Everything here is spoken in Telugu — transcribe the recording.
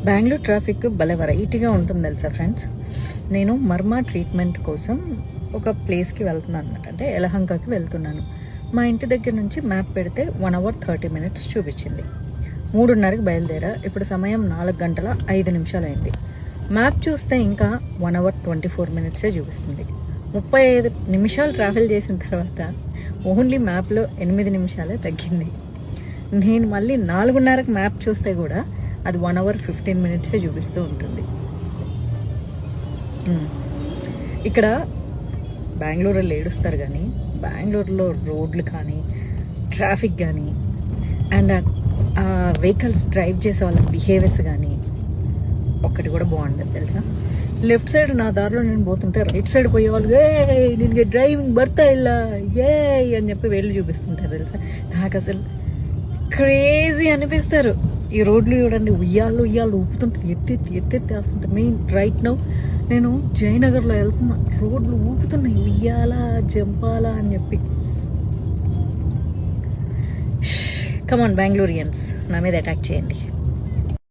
బెంగళూరు ట్రాఫిక్ భలే వెరైటీగా ఉంటుంది తెలుసా ఫ్రెండ్స్. నేను మర్మా ట్రీట్మెంట్ కోసం ఒక ప్లేస్కి వెళ్తున్నాను అనమాట. అంటే యలహంకకి వెళ్తున్నాను. మా ఇంటి దగ్గర నుంచి మ్యాప్ పెడితే 1 hour 30 minutes చూపించింది. 3:30కి బయలుదేరా. ఇప్పుడు సమయం 4 గంటల 5 నిమిషాలు అయింది. మ్యాప్ చూస్తే ఇంకా 1 hour 24 minutes చూపిస్తుంది. 35 నిమిషాలు ట్రావెల్ చేసిన తర్వాత ఓన్లీ మ్యాప్లో 8 నిమిషాలే తగ్గింది. నేను మళ్ళీ 4:30కి మ్యాప్ చూస్తే కూడా అది 1 hour 15 minutes చూపిస్తూ ఉంటుంది. ఇక్కడ బెంగళూరులో ఏడుస్తారు కానీ బెంగళూరులో రోడ్లు కానీ ట్రాఫిక్ కానీ అండ్ ఆ వెహికల్స్ డ్రైవ్ చేసే వాళ్ళ బిహేవియర్స్ కానీ ఒక్కటి కూడా బాగుండదు తెలుసా. లెఫ్ట్ సైడ్ నా దారిలో నేను పోతుంటే రైట్ సైడ్ పోయేవాళ్ళు నేను డ్రైవింగ్ బర్తా ఇలా అని చెప్పి వేళ్ళు చూపిస్తుంటారు తెలుసా. నాకు అసలు క్రేజీ అనిపిస్తారు. ఈ రోడ్లు చూడండి, ఉయ్యాళ్ళు ఊపుతుంటే ఎత్తెత్తి వస్తుంటాయి. మెయిన్ రైట్ నౌ నేను జయనగర్లో వెళ్తున్నా, రోడ్లు ఊపుతున్నాయి ఉయ్యాలా జంపాలా అని చెప్పి. కమాన్ బెంగళూరియన్స్, నా మీద అటాక్ చేయండి.